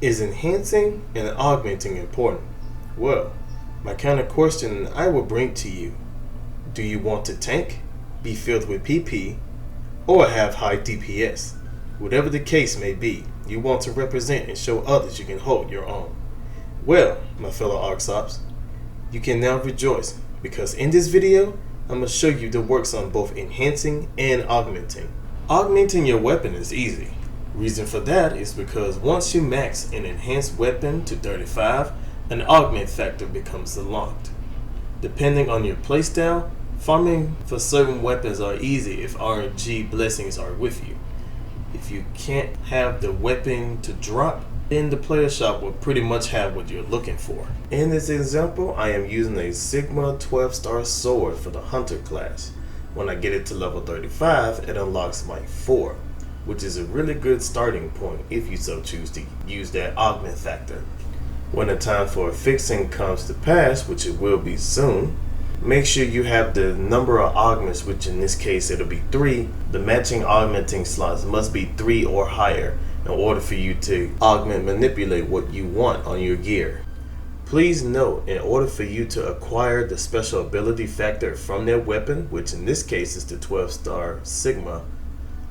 Is enhancing and augmenting important? Well, my kind of question I will bring to you: do you want to tank, be filled with PP, or have high DPS? Whatever the case may be, you want to represent and show others you can hold your own. Well, my fellow ARKS Ops, you can now rejoice, because in this video, I'm going to show you the works on both enhancing and augmenting. Augmenting your weapon is easy. Reason for that is because once you max an enhanced weapon to 35, an augment factor becomes unlocked. Depending on your playstyle, farming for certain weapons are easy if RNG blessings are with you. If you can't have the weapon to drop, then the player shop will pretty much have what you're looking for. In this example, I am using a Sigma 12-star sword for the Hunter class. When I get it to level 35, it unlocks my 4, which is a really good starting point if you so choose to use that augment factor. When the time for affixing comes to pass, which it will be soon, make sure you have the number of augments, which in this case it'll be 3. The matching augmenting slots must be 3 or higher in order for you to manipulate what you want on your gear. Please note, in order for you to acquire the special ability factor from that weapon, which in this case is the 12-star Sigma,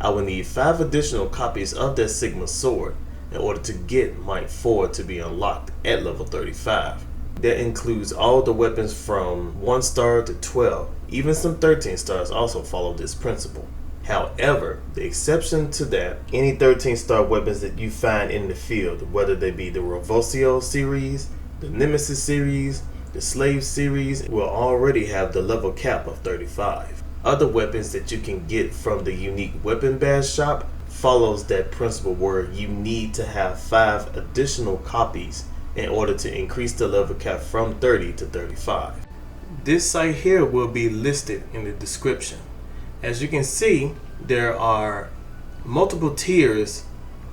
I will need 5 additional copies of that Sigma sword in order to get Might 4 to be unlocked at level 35. That includes all the weapons from 1 star to 12. Even some 13 stars also follow this principle. However, the exception to that, any 13-star weapons that you find in the field, whether they be the Revoccio series, the Nemesis series, the Slave series, will already have the level cap of 35. Other weapons that you can get from the unique weapon badge shop follows that principle where you need to have 5 additional copies in order to increase the level cap from 30 to 35. This site here will be listed in the description. As you can see, there are multiple tiers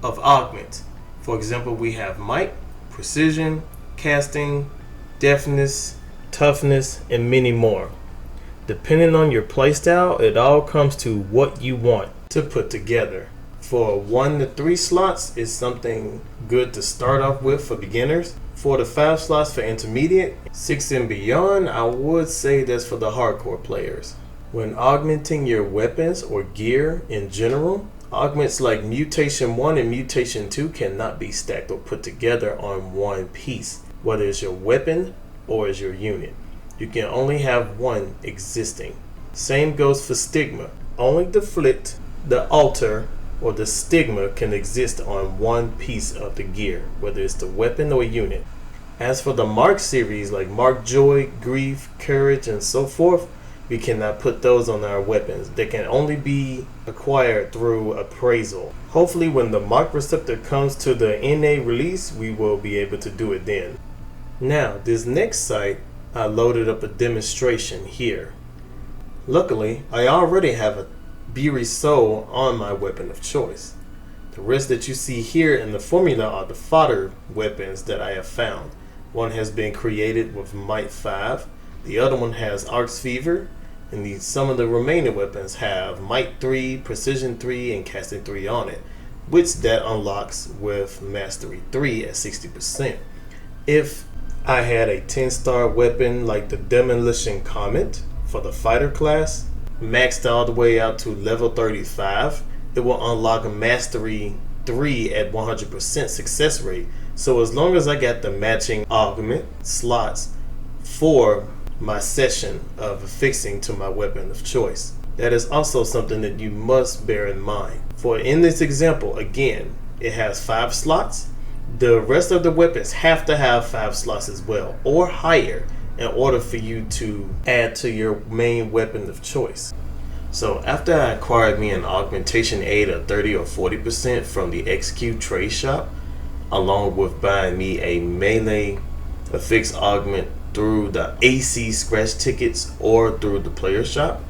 of augments. For example, we have might, precision, casting, deftness, toughness, and many more. Depending on your playstyle, it all comes to what you want to put together. For 1 to 3 slots is something good to start off with for beginners. 4 to 5 slots for intermediate. 6 and beyond, I would say that's for the hardcore players. When augmenting your weapons or gear in general, augments like Mutation 1 and Mutation 2 cannot be stacked or put together on one piece, whether it's your weapon or as your unit. You can only have one existing. Same goes for Stigma. Only the Flicked, the Alter, or the Stigma can exist on one piece of the gear, whether it's the weapon or unit. As for the Mark series like Mark Joy, Grief, Courage, and so forth, we cannot put those on our weapons. They can only be acquired through appraisal. Hopefully when the Mark Receptor comes to the NA release, we will be able to do it then. Now, this next site, I loaded up a demonstration here. Luckily, I already have a Beery Soul on my weapon of choice. The rest that you see here in the formula are the fodder weapons that I have found. One has been created with Might 5, the other one has ARKS Fever, and some of the remaining weapons have Might 3, Precision 3, and Casting 3 on it, which that unlocks with Mastery 3 at 60%. If I had a 10-star weapon like the Demolition Comet for the fighter class, maxed all the way out to level 35, it will unlock Mastery 3 at 100% success rate. So as long as I got the matching augment slots for my session of affixing to my weapon of choice. That is also something that you must bear in mind. For in this example, again, it has 5 slots. The rest of the weapons have to have 5 slots as well, or higher, in order for you to add to your main weapon of choice. So after I acquired me an augmentation aid of 30 or 40% from the XQ trade shop, along with buying me a melee affix augment through the AC scratch tickets or through the player shop,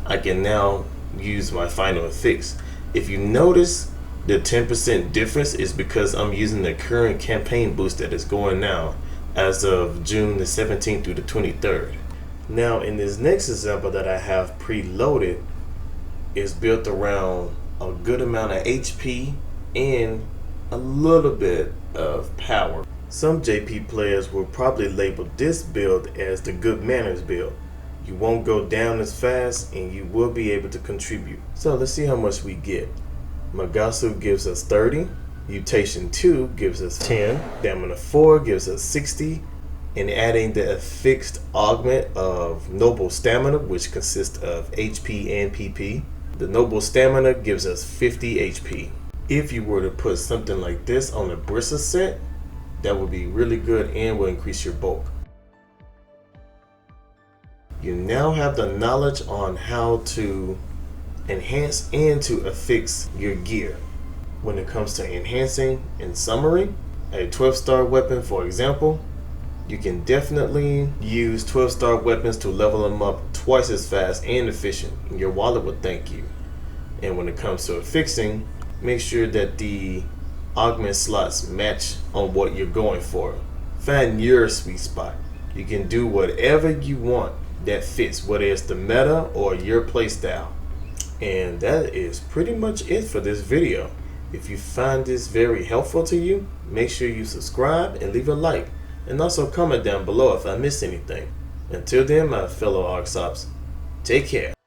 I can now use my final affix. If you notice, the 10% difference is because I'm using the current campaign boost that is going now as of June the 17th through the 23rd. Now in this next example that I have preloaded is built around a good amount of HP and a little bit of power. Some JP players will probably label this build as the good manners build. You won't go down as fast and you will be able to contribute. So let's see how much we get. Magasu gives us 30, Mutation 2 gives us 10, Stamina 4 gives us 60, and adding the affixed augment of Noble Stamina, which consists of HP and PP, the Noble Stamina gives us 50 HP. If you were to put something like this on a Brissa set, that would be really good and will increase your bulk. You now have the knowledge on how to enhance and to affix your gear. When it comes to enhancing, in summary, a 12-star weapon, for example, you can definitely use 12-star weapons to level them up twice as fast and efficient, and your wallet will thank you. And when it comes to affixing, make sure that the augment slots match on what you're going for. Find your sweet spot. You can do whatever you want that fits, whether it's the meta or your playstyle. And that is pretty much it for this video. If you find this very helpful to you, make sure you subscribe and leave a like, and also comment down below if I missed anything. Until then, my fellow ARKS Ops, take care.